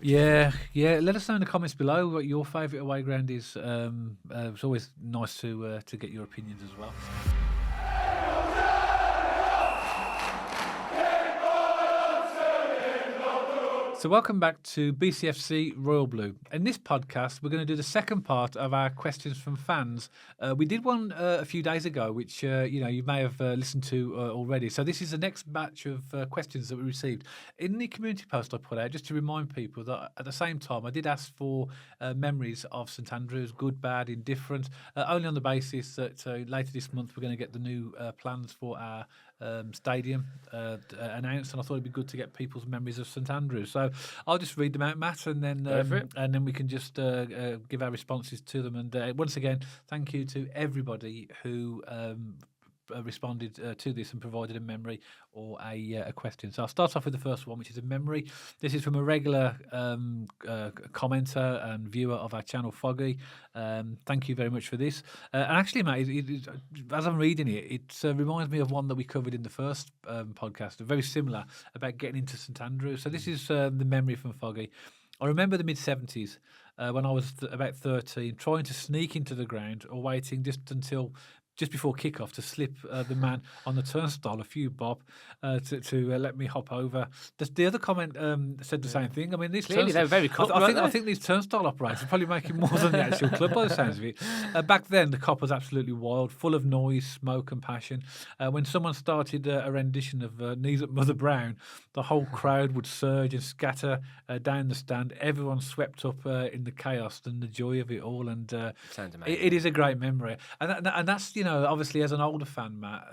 Yeah, yeah. Let us know in the comments below what your favourite away ground is. It's always nice to get your opinions as well. So welcome back to BCFC Royal Blue. In this podcast, we're going to do the second part of our questions from fans. We did one a few days ago, which you may have listened to already. So this is the next batch of questions that we received in the community post I put out, just to remind people that at the same time I did ask for memories of St.Andrews, good, bad, indifferent, only on the basis that later this month we're going to get the new plans for our stadium announced, and I thought it'd be good to get people's memories of St.Andrews. So I'll just read them out, Matt, and then we can just give our responses to them. And once again, thank you to everybody who responded to this and provided a memory or a question. So I'll start off with the first one, which is a memory. This is from a regular commenter and viewer of our channel, Foggy. Thank you very much for this. And actually, mate, as I'm reading it, it reminds me of one that we covered in the first podcast, very similar, about getting into St Andrews. So this is the memory from Foggy. I remember the mid-70s when I was about 13, trying to sneak into the ground or waiting just before kickoff to slip the man on the turnstile a few bob to let me hop over. The other comment said the same thing. I mean, these Clearly, they're very cut, I think these turnstile operators are probably making more than the actual club by the sounds of it. Back then, the Cop was absolutely wild, full of noise, smoke and passion. When someone started a rendition of Knees Up Mother Brown, the whole crowd would surge and scatter down the stand. Everyone swept up in the chaos and the joy of it all. And Sounds amazing. it is a great memory. And that's, obviously as an older fan, Matt,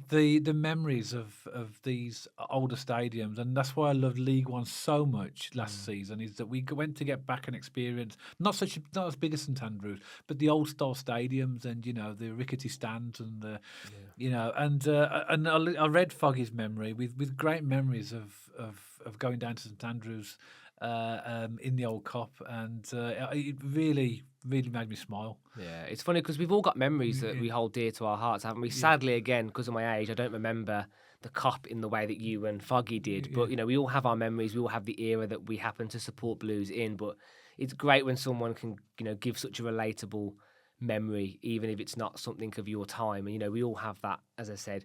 the memories of these older stadiums, and that's why I loved League One so much last season, is that we went to get back and experience not as big as St Andrews, but the old style stadiums, and the rickety stands, and and I read Foggy's memory with great memories of going down to St Andrews in the old Cop, and it really made me smile. Yeah, it's funny because we've all got memories that we hold dear to our hearts, haven't we? Sadly, again, because of my age, I don't remember the Cop in the way that you and Foggy did. But, we all have our memories. We all have the era that we happen to support Blues in. But it's great when someone can, give such a relatable memory, even if it's not something of your time. And, we all have that, as I said.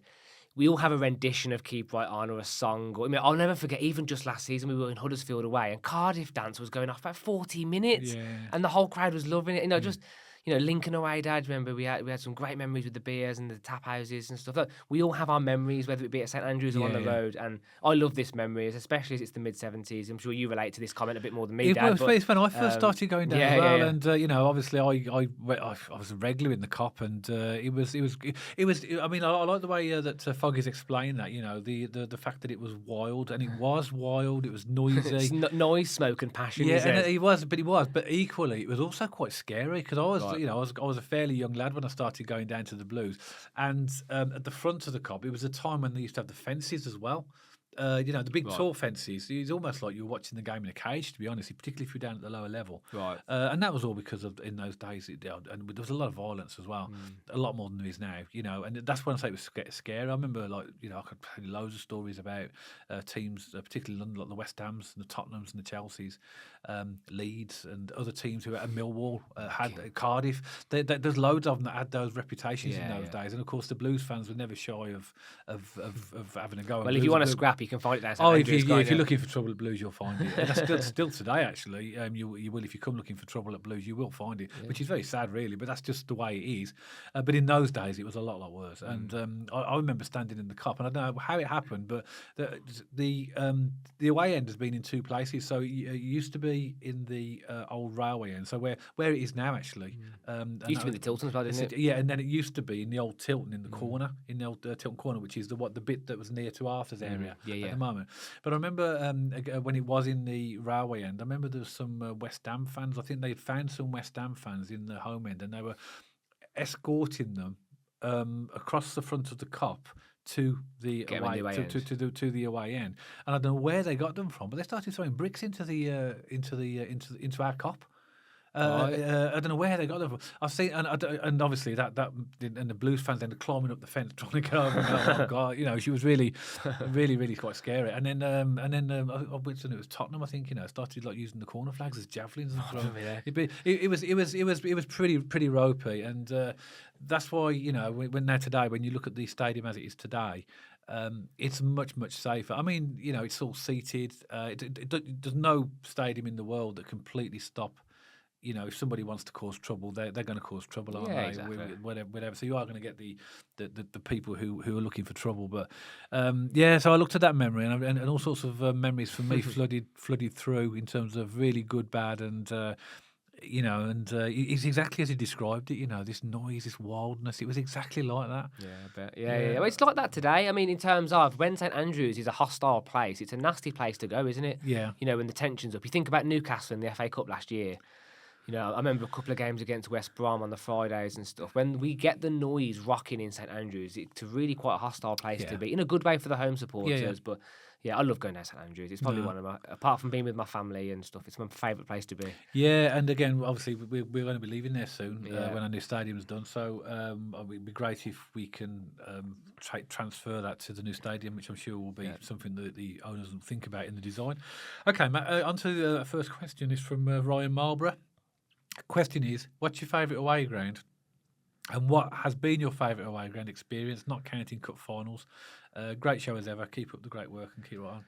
We all have a rendition of Keep Right On or a song. I'll never forget, even just last season, we were in Huddersfield away and Cardiff Dance was going off about 40 minutes and the whole crowd was loving it. Just, Lincoln away, Dad, remember we had some great memories with the beers and the tap houses and stuff. We all have our memories, whether it be at St Andrews or on the road. And I love this memories, especially as it's the mid-70s. I'm sure you relate to this comment a bit more than me, Dad. It's when I first started going down as well. And, obviously I was a regular in the Cop, and it was. I mean, I like the way that Foggy's explained that. The fact that it was wild, and it was wild. It was noisy, noise, smoke, and passion. Yeah, and it was. But equally, it was also quite scary because I was, I was a fairly young lad when I started going down to the Blues, and at the front of the Cop, it was a time when they used to have the fences as well. The big tall fences. It's almost like you were watching the game in a cage, to be honest, particularly if you're down at the lower level. Right. And that was all because of, in those days, and there was a lot of violence as well, a lot more than there is now, and that's when I say it was scary. I remember, I could tell you loads of stories about teams, particularly London, like the West Hams and the Tottenhams and the Chelseas, Leeds and other teams who had Millwall, had Cardiff. There's loads of them that had those reputations in those days. And of course, the Blues fans were never shy of having a go. Well, if you want to scrap, you can find it down. If you're looking for trouble at Blues, you'll find it. And that's still today, actually. You will, if you come looking for trouble at Blues, you will find it, which is very sad, really. But that's just the way it is. But in those days, it was a lot worse. And I remember standing in the Cup, and I don't know how it happened, but the away end has been in two places. So it used to be in the old railway end, so where it is now, actually. It used to be the Tilton, didn't it? Yeah, and then it used to be in the old Tilton in the corner, in the old Tilton corner, which is the bit that was near to Arthur's area at the moment. But I remember when it was in the railway end, I remember there was some West Ham fans. I think they found some West Ham fans in the home end, and they were escorting them across the front of the Cop to the away end. And I don't know where they got them from, but they started throwing bricks into our Cop. I don't know where they got them from. I've seen, and obviously that and the Blues fans then climbing up the fence trying to get over. Oh God, she was really, really quite scary. And then I went to it was Tottenham. I think started like using the corner flags as javelins and stuff. It was pretty ropey, and that's why when now today when you look at the stadium as it is today. It's much safer. I mean, it's all seated. There's no stadium in the world that completely stop. If somebody wants to cause trouble, they're going to cause trouble, aren't they? Exactly. Whatever. So you are going to get the people who are looking for trouble. But so I looked at that memory and all sorts of memories for me flooded through in terms of really good, bad, and. It's exactly as he described it. This noise, this wildness. It was exactly like that. Yeah, I bet. Yeah. Well, it's like that today. I mean, in terms of when St.Andrews is a hostile place, it's a nasty place to go, isn't it? Yeah. When the tension's up. You think about Newcastle in the FA Cup last year. I remember a couple of games against West Brom on the Fridays and stuff. When we get the noise rocking in St.Andrews, it's really quite a hostile place to be. In a good way for the home supporters, Yeah. But. Yeah, I love going down St.Andrews. It's probably one of my, apart from being with my family and stuff, it's my favourite place to be. Yeah, and again, obviously, we're going to be leaving there soon when our new stadium's done. So it'd be great if we can transfer that to the new stadium, which I'm sure will be something that the owners will think about in the design. Okay, Matt, on to the first question. Is from Ryan Marlborough. Question is, what's your favourite away ground? And what has been your favourite away ground experience, not counting cup finals? Great show as ever. Keep up the great work and keep right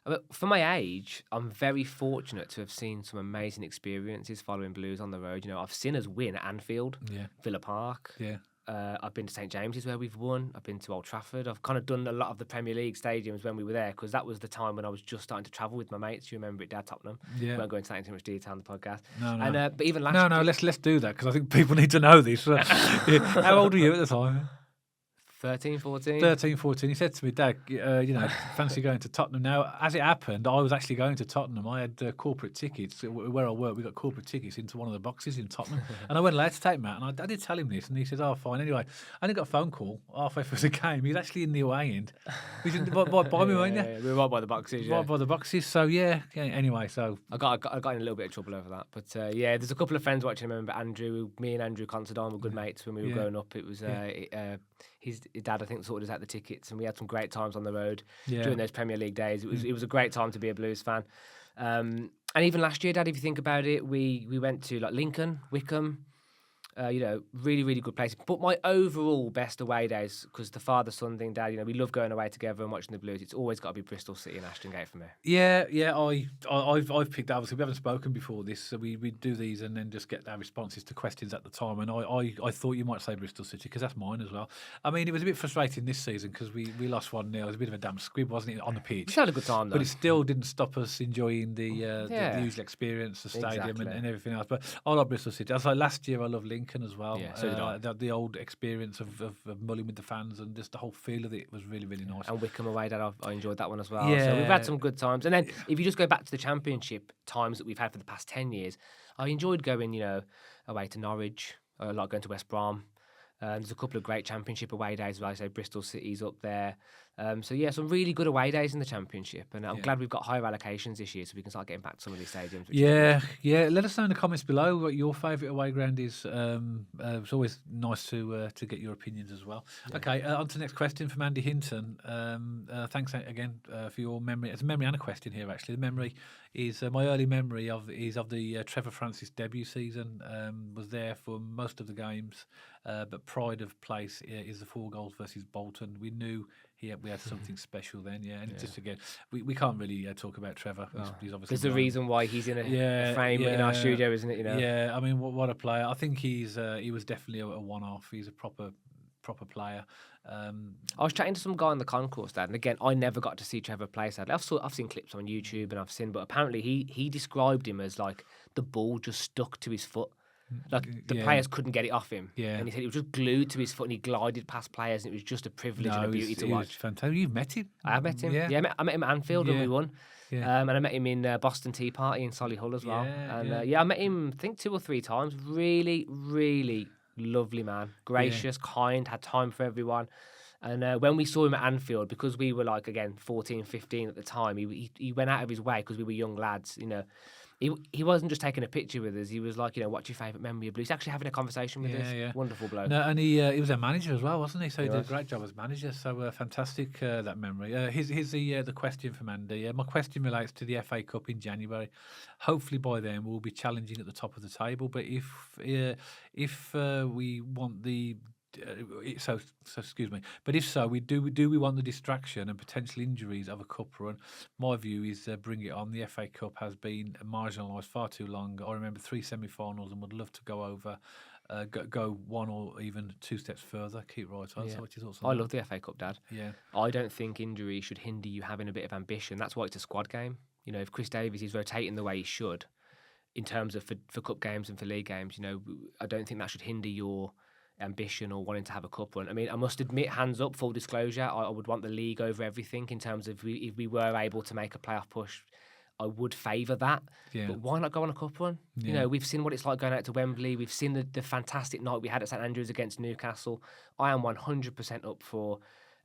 on. For my age, I'm very fortunate to have seen some amazing experiences following Blues on the road. I've seen us win at Anfield, Villa Park. Yeah. I've been to St.James's where we've won. I've been to Old Trafford. I've kind of done a lot of the Premier League stadiums when we were there because that was the time when I was just starting to travel with my mates. You remember it, Dad, Tottenham. Yeah. We won't go into that in too much detail on the podcast. No. And, but even last year... No, let's do that because I think people need to know this. How old were you at the time? 13, 14. 13, 14. He said to me, Dad, fancy going to Tottenham now. As it happened, I was actually going to Tottenham. I had corporate tickets. Where I work, we got corporate tickets into one of the boxes in Tottenham. And I went allowed to take Matt. And I did tell him this. And he said, oh, fine. Anyway, I only got a phone call halfway through the game. He was actually in the away end. He said, by me, weren't you? We were right by the boxes, Right by the boxes. So, anyway, so... I got in a little bit of trouble over that. But, there's a couple of friends watching. I remember Andrew. Me and Andrew Considine were good mates when we were growing up. It was... his dad, I think, sorted us out the tickets, and we had some great times on the road during those Premier League days. It was a great time to be a Blues fan. And even last year, Dad, if you think about it, we went to like Lincoln, Wickham, really good places. But my overall best away days, because the father-son thing, Dad, we love going away together and watching the Blues. It's always got to be Bristol City and Ashton Gate for me. Yeah. I've picked. Obviously, we haven't spoken before this, so we do these and then just get our responses to questions at the time. And I thought you might say Bristol City because that's mine as well. I mean, it was a bit frustrating this season because we lost 1-0. It was a bit of a damn squib, wasn't it, on the pitch? We had a good time though, but it still didn't stop us enjoying the usual experience, the stadium and everything else. But I love Bristol City. I was like last year, I love Lincoln as well. Yeah, so did I. The old experience of mulling with the fans and just the whole feel of it was really nice. And Wickham away, Dad, I enjoyed that one as well. Yeah. So we've had some good times. And then if you just go back to the Championship times that we've had for the past 10 years, I enjoyed going, away to Norwich. I like going to West Brom. There's a couple of great Championship away days, as I say, Bristol City's up there. Some really good away days in the Championship, and I'm glad we've got higher allocations this year, so we can start getting back to some of these stadiums. Let us know in the comments below what your favourite away ground is. It's always nice to get your opinions as well. Yeah. Okay, on to the next question from Andy Hinton. Thanks again for your memory. It's a memory and a question here, actually. The memory is my early memory of the Trevor Francis debut season. Was there for most of the games, but pride of place is the 4 goals versus Bolton. We knew we had something special then, just again, we can't really talk about Trevor. He's obviously there's a reason why he's in a frame in our studio, isn't it? Yeah, I mean, what a player! I think he was definitely a one-off. He's a proper player. I was chatting to some guy on the concourse, Dad, and again, I never got to see Trevor play. Sadly, I've seen clips on YouTube and but apparently he described him as like the ball just stuck to his foot. Like the players couldn't get it off him, and he said it was just glued to his foot, and he glided past players, and it was just a privilege and a beauty to watch. Fantastic! You've met him? I have met him. Yeah, I met him at Anfield when we won, and I met him in Boston Tea Party in Solihull as well. I met him I think 2 or 3 times. Really lovely man, gracious, kind, had time for everyone. And when we saw him at Anfield, because we were like, again, 14, 15 at the time, he went out of his way because we were young lads, you know. He wasn't just taking a picture with us. He was like, you know, what's your favourite memory of Blue? He's actually having a conversation with us. Yeah. Wonderful bloke. No, and he was a manager as well, wasn't he? So he did a was. great job as manager. So fantastic that memory. Here's the question from Andy. My question relates to the FA Cup in January. Hopefully by then we'll be challenging at the top of the table. But if we want the excuse me. But if so, we want the distraction and potential injuries of a cup run. My view is bring it on. The FA Cup has been marginalised far too long. I remember 3 semi-finals and would love to go over, go one or even 2 steps further. Keep right on. Yeah. So what's your thoughts I on that? love the FA Cup, Dad. Yeah. I don't think injury should hinder you having a bit of ambition. That's why it's a squad game. You know, if Chris Davies is rotating the way he should, in terms of for cup games and for league games, you know, I don't think that should hinder your ambition or wanting to have a cup run. I mean, I must admit, hands up, full disclosure, I would want the league over everything in terms of if we were able to make a playoff push, I would favour that. Yeah. But why not go on a cup run? Yeah. You know, we've seen what it's like going out to Wembley. We've seen the fantastic night we had at St.Andrews against Newcastle. I am 100% up for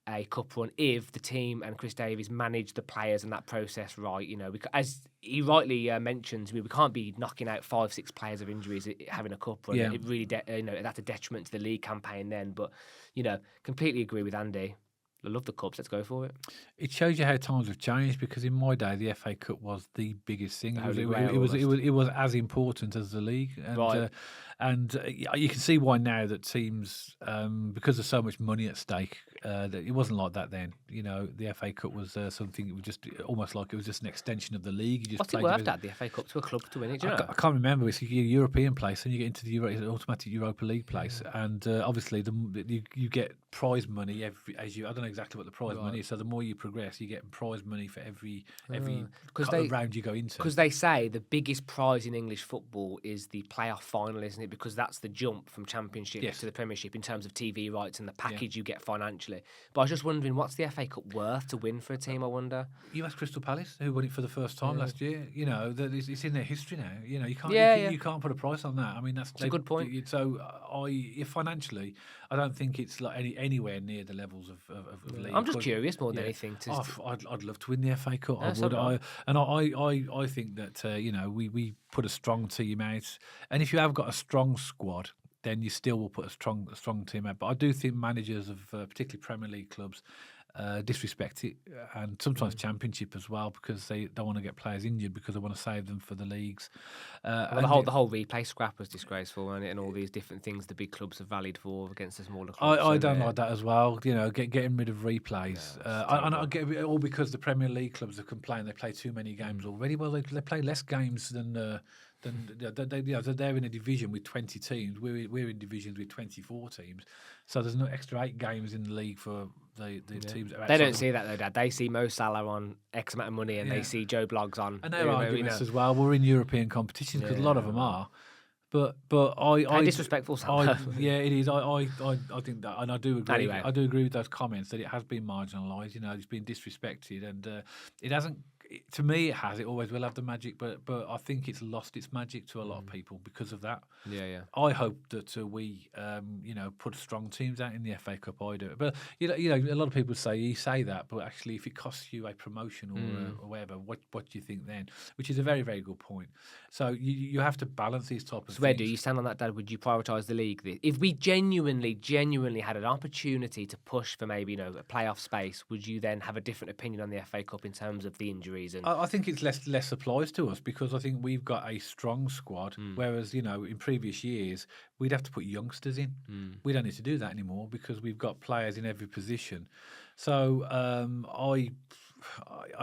a cup run if the team and Chris Davies manage the players and that process right. You know, as he rightly mentions, we can't be knocking out 5-6 players of injuries having a cup run. Yeah. It really, that's a detriment to the league campaign then. But, you know, completely agree with Andy. I love the cups. Let's go for it. It shows you how times have changed because in my day the FA Cup was the biggest thing. It was as important as the league, and Right. You can see why now that teams, because there's so much money at stake, that it wasn't like that then. You know, the FA Cup was something. It was just almost like it was just an extension of the league. You just What's it worth, Dad, the FA Cup to a club to win it? Do you know? I can't remember. It's a European place, and you get into the automatic Europa League place, and obviously you get prize money I don't know exactly what the prize money is. So the more you progress, you get prize money for every round you go into. Because they say the biggest prize in English football is the playoff final, isn't it? Because that's the jump from Championship to the Premiership in terms of TV rights and the package you get financially. But I was just wondering, what's the FA Cup worth to win for a team? I wonder. You ask Crystal Palace, who won it for the first time last year. You know, it's in their history now. You know, you can't put a price on that. I mean, that's a good point. So financially, I don't think it's like anywhere near the levels of league. I'm just curious more than anything. I'd love to win the FA Cup. I so would. I think that you know we put a strong team out, and if you have got a strong squad, then you still will put a strong team out. But I do think managers of particularly Premier League clubs disrespect it, and sometimes Championship as well, because they don't want to get players injured because they want to save them for the leagues. The whole replay scrap was disgraceful, wasn't it? And all these different things the big clubs have rallied for against the smaller clubs. I don't like that as well. You know, getting rid of replays. I get it all because the Premier League clubs have complained they play too many games already. Well, they play less games than. They're in a division with 20 teams. We're in divisions with 24 teams. So there's no extra 8 games in the league for the teams. They don't see that though, Dad. They see Mo Salah on X amount of money, and they see Joe Bloggs on. And there are arguments as well. We're in European competitions because a lot of them are. But disrespectful. Yeah, it is. I think that, and I do agree. Anyway. I do agree with those comments that it has been marginalised. You know, it's been disrespected, and it hasn't. To me, it has. It always will have the magic, but I think it's lost its magic to a lot of people because of that. Yeah. I hope that we, put strong teams out in the FA Cup. I do, but you know, a lot of people say that, but actually, if it costs you a promotion or whatever, what do you think then? Which is a very, very good point. So you have to balance these type of things. Where do you stand on that, Dad? Would you prioritise the league? If we genuinely had an opportunity to push for maybe a playoff space, would you then have a different opinion on the FA Cup in terms of the injuries? And I think it's less applies to us because I think we've got a strong squad, whereas in previous years we'd have to put youngsters in. We don't need to do that anymore because we've got players in every position. So I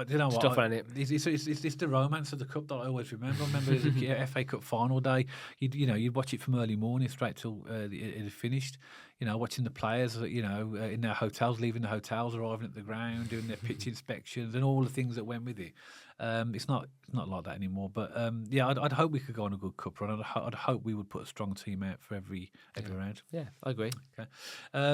don't know what. Stuff on it. It's the romance of the cup that I always remember. I remember as a FA Cup final day, you'd watch it from early morning straight till it had finished. You know, watching the players, in their hotels, leaving the hotels, arriving at the ground, doing their pitch inspections, and all the things that went with it. It's not like that anymore. But I'd hope we could go on a good cup run. I'd hope we would put a strong team out for every round. Yeah, I agree. Okay.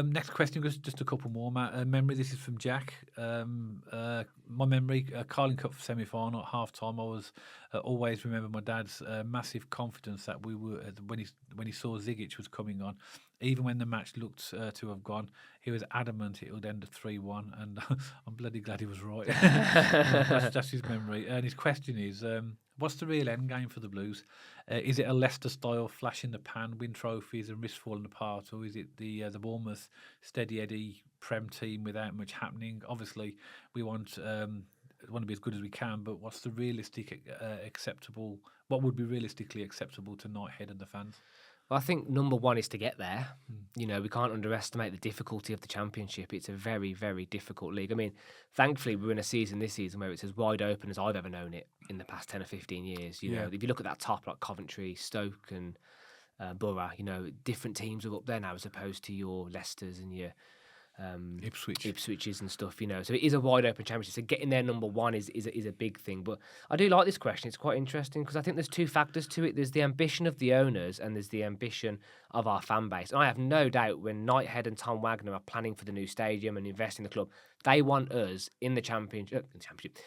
Next question, just a couple more. Memory. This is from Jack. My memory: Carling Cup semi-final at half-time. I was always remember my dad's massive confidence that we were when he saw Zigic was coming on, even when the match looked to have gone, he was adamant it would end at 3-1, and I'm bloody glad he was right. That's his memory. And his question is, what's the real end game for the Blues? Is it a Leicester-style flash in the pan, win trophies and risk falling apart, or is it the Bournemouth steady Eddie Prem team without much happening? Obviously, we want to be as good as we can, but what's the realistic acceptable? What would be realistically acceptable to Knighthead and the fans? Well, I think number one is to get there. You know, we can't underestimate the difficulty of the Championship. It's a very, very difficult league. I mean, thankfully, we're in a season this season where it's as wide open as I've ever known it in the past 10 or 15 years. You know, if you look at that top, like Coventry, Stoke and Borough, you know, different teams are up there now as opposed to your Leicesters and your Ipswiches and stuff, you know. So it is a wide open championship. So getting there number one is a big thing. But I do like this question. It's quite interesting because I think there's two factors to it. There's the ambition of the owners and there's the ambition of our fan base. And I have no doubt when Knighthead and Tom Wagner are planning for the new stadium and investing in the club, they want us in the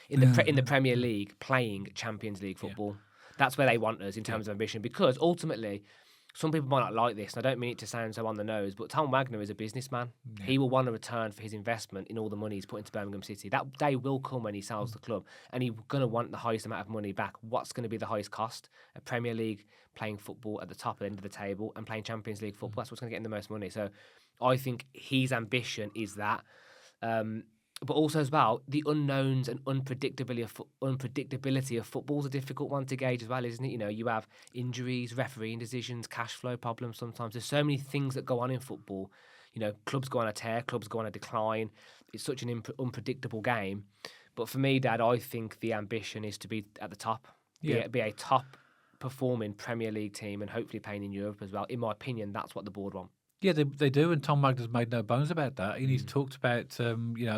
in the Premier League playing Champions League football. That's where they want us in terms of ambition, because ultimately, some people might not like this, and I don't mean it to sound so on the nose, but Tom Wagner is a businessman. Yeah. He will want a return for his investment in all the money he's put into Birmingham City. That day will come when he sells the club, and he's going to want the highest amount of money back. What's going to be the highest cost? A Premier League playing football at the top end of the table and playing Champions League football. That's what's going to get him the most money. So I think his ambition is that. But also as well, the unknowns and unpredictability of football is a difficult one to gauge as well, isn't it? You know, you have injuries, refereeing decisions, cash flow problems sometimes. There's so many things that go on in football. You know, clubs go on a tear, clubs go on a decline. It's such an unpredictable game. But for me, Dad, I think the ambition is to be at the top, be a top performing Premier League team and hopefully playing in Europe as well. In my opinion, that's what the board want. Yeah, they do, and Tom Wagner's made no bones about that. And he's talked about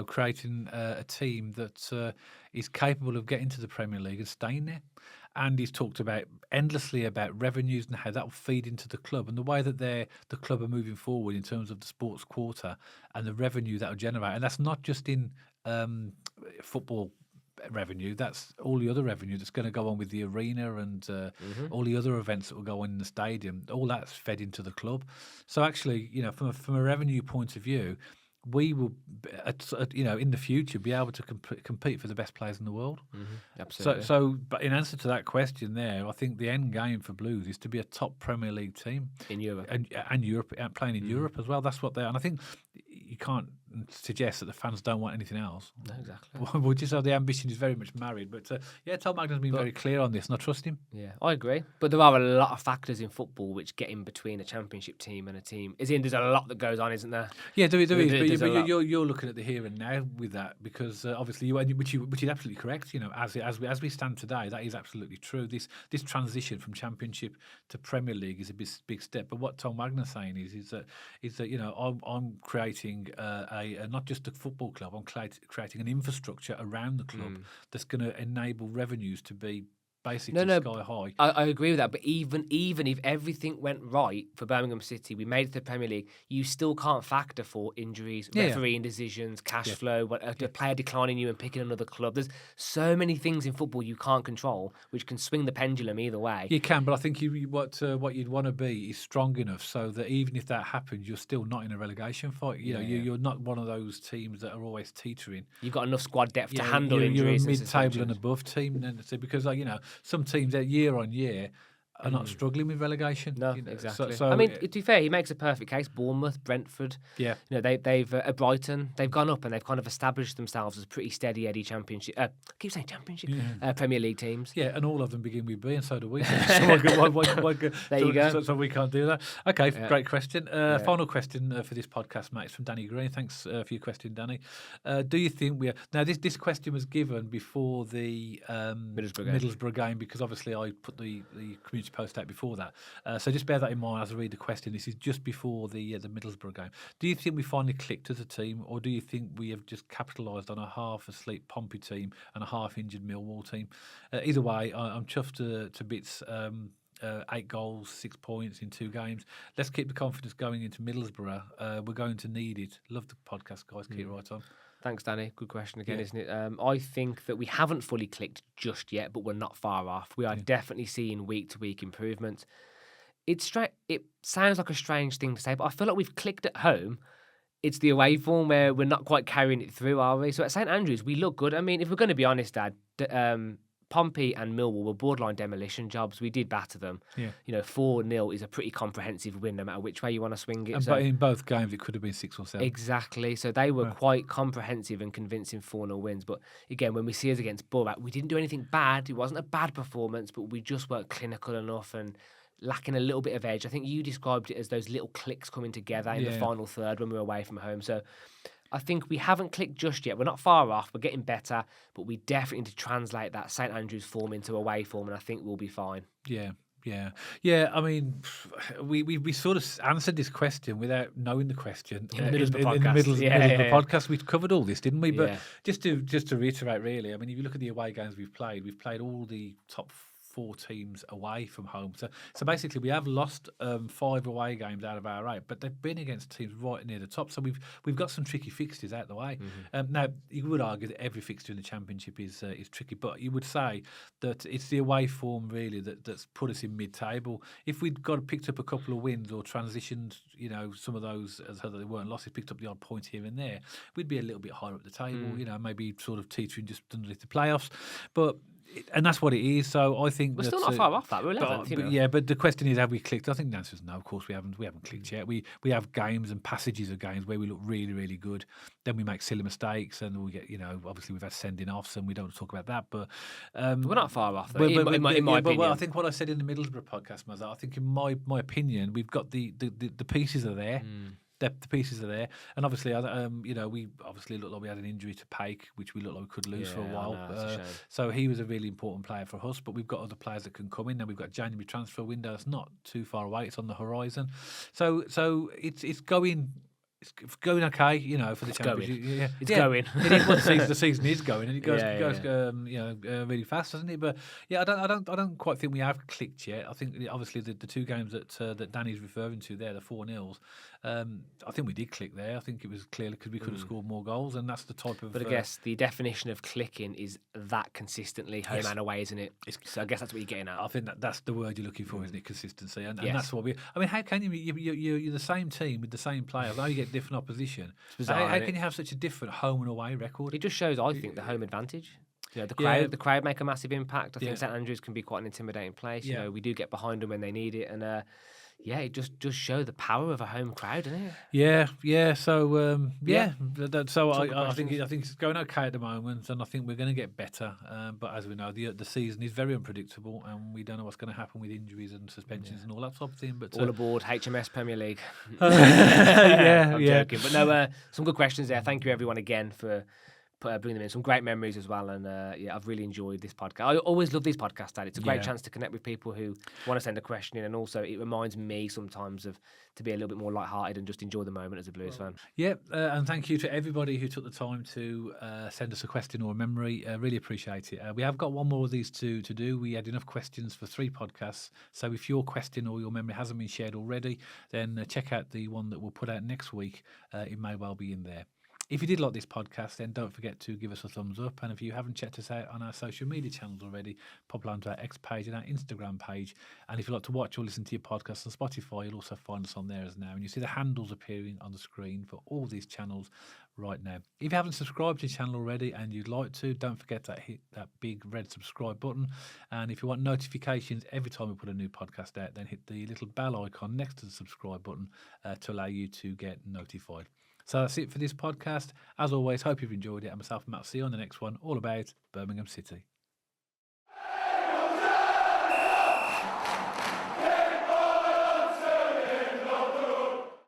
creating a team that is capable of getting to the Premier League and staying there. And he's talked endlessly about revenues and how that will feed into the club and the way that the club are moving forward in terms of the sports quarter and the revenue that will generate. And that's not just in football revenue, that's all the other revenue that's going to go on with the arena and all the other events that will go on in the stadium. All that's fed into the club. So actually, you know, from a revenue point of view, we will, in the future, be able to compete for the best players in the world. Absolutely. But in answer to that question there, I think the end game for Blues is to be a top Premier League team in Europe and Europe, and playing in Europe as well. That's what they are. And I think you can't suggest that the fans don't want anything else. No, exactly. We'll just have the ambition is very much married. But Tom Wagner's been very clear on this, and I trust him. Yeah, I agree. But there are a lot of factors in football which get in between a championship team and a team. There's a lot that goes on, isn't there? Yeah, there is. But you're looking at the here and now with that, because obviously which is absolutely correct. You know, as we stand today, that is absolutely true. This transition from Championship to Premier League is a big step. But what Tom Wagner's saying is that you know, I'm creating not just a football club. I'm creating an infrastructure around the club that's going to enable revenues to be basically sky high. I agree with that, but even if everything went right for Birmingham City, we made it to the Premier League, you still can't factor for injuries, refereeing decisions, cash flow, a player declining you and picking another club. There's so many things in football you can't control, which can swing the pendulum either way. You can, but I think what you'd want to be is strong enough so that even if that happens, you're still not in a relegation fight. You know, you're not one of those teams that are always teetering. You've got enough squad depth to handle injuries. You're a mid-table and above team, because some teams year on year are not struggling with relegation. No, exactly. So, I mean, to be fair, he makes a perfect case. Bournemouth, Brentford, you know, they've at Brighton, they've gone up and they've kind of established themselves as pretty steady Eddie Championship. I keep saying Championship, Premier League teams. Yeah, and all of them begin with B, and so do we. There you go. So we can't do that. Okay, great question. Final question for this podcast, mate, from Danny Green. Thanks for your question, Danny. Do you think we are now? This question was given before the Middlesbrough game, because obviously I put the community post out before that. So just bear that in mind as I read the question. This is just before the Middlesbrough game. Do you think we finally clicked as a team, or do you think we have just capitalised on a half-asleep Pompey team and a half-injured Millwall team? Either way, I'm chuffed to bits. 8 goals, 6 points in 2 games. Let's keep the confidence going into Middlesbrough. We're going to need it. Love the podcast, guys. Keep right on. Thanks, Danny. Good question again, isn't it? I think that we haven't fully clicked just yet, but we're not far off. We are definitely seeing week-to-week improvement. It's It sounds like a strange thing to say, but I feel like we've clicked at home. It's the away form where we're not quite carrying it through, are we? So at St Andrews, we look good. I mean, if we're going to be honest, Dad, Pompey and Millwall were borderline demolition jobs. We did batter them. Yeah. 4-0 is a pretty comprehensive win, no matter which way you want to swing it. But in both games, it could have been 6 or 7. Exactly. So they were quite comprehensive and convincing 4-0 wins. But again, when we see us against Borough, we didn't do anything bad. It wasn't a bad performance, but we just weren't clinical enough and lacking a little bit of edge. I think you described it as those little clicks coming together in the final third when we were away from home. So I think we haven't clicked just yet. We're not far off. We're getting better, but we definitely need to translate that St Andrews form into away form, and I think we'll be fine. Yeah. I mean, we sort of answered this question without knowing the question in the middle of the podcast. In the middle of the podcast, we covered all this, didn't we? But just to reiterate, really, I mean, if you look at the away games we've played all the top 4 teams away from home. So basically, we have lost 5 away games out of our 8, but they've been against teams right near the top. So we've got some tricky fixtures out the way. Now, you would argue that every fixture in the Championship is tricky, but you would say that it's the away form really that's put us in mid-table. If we'd picked up a couple of wins or transitioned, some of those so that they weren't losses, picked up the odd point here and there, we'd be a little bit higher up the table. Maybe sort of teetering just underneath the playoffs, and that's what it is. So I think we're still not far off that. We're 11th, but the question is, have we clicked? I think the answer is no. Of course, we haven't clicked yet. We have games and passages of games where we look really, really good. Then we make silly mistakes, and we get obviously we've had sending offs, and we don't talk about that. But we're not far off. Though, in my opinion, I think what I said in the Middlesbrough podcast, Mazza, I think in my opinion, we've got the pieces are there. The pieces are there, and obviously, we obviously looked like we had an injury to Paik, which we looked like we could lose for a while. So he was a really important player for us. But we've got other players that can come in. Now we've got a January transfer window. It's not too far away. It's on the horizon. So it's going. It's going okay, for the Championship. It's going. It is what the season is going, and it goes really fast, doesn't it? But I don't quite think we have clicked yet. I think obviously the 2 games that Danny's referring to there, the 4-0s. I think we did click there. I think it was clear because we could have scored more goals, and that's the type of. But I guess the definition of clicking is that consistently home and away, isn't it? So I guess that's what you're getting at. I think that's the word you're looking for, isn't it? Consistency, and that's what we. I mean, how can you're the same team with the same players? Now you get different opposition. Bizarre, how can you have such a different home and away record? It just shows, I think, the home advantage. The crowd make a massive impact. I think St Andrews can be quite an intimidating place. We do get behind them when they need it, and it just show the power of a home crowd, doesn't it? Yeah. So So I think it's going okay at the moment, and I think we're going to get better. But as we know, the season is very unpredictable, and we don't know what's going to happen with injuries and suspensions and all that sort of thing. But all aboard HMS Premier League. I'm joking, but no, some good questions there. Thank you everyone again for bringing them in. Some great memories as well, and I've really enjoyed this podcast. I always love these podcasts, Dad. It's a great chance to connect with people who want to send a question in, and also it reminds me sometimes to be a little bit more lighthearted and just enjoy the moment as a Blues fan. And thank you to everybody who took the time to send us a question or a memory. Really appreciate it. We have got one more of these to do. We had enough questions for 3 podcasts, so if your question or your memory hasn't been shared already, then check out the one that we'll put out next week. It may well be in there. If you did like this podcast, then don't forget to give us a thumbs up. And if you haven't checked us out on our social media channels already, pop along to our X page and our Instagram page. And if you like to watch or listen to your podcast on Spotify, you'll also find us on there as now. And you see the handles appearing on the screen for all these channels right now. If you haven't subscribed to the channel already and you'd like to, don't forget to hit that big red subscribe button. And if you want notifications every time we put a new podcast out, then hit the little bell icon next to the subscribe button to allow you to get notified. So that's it for this podcast. As always, hope you've enjoyed it. And myself and Matt, see you on the next one, all about Birmingham City.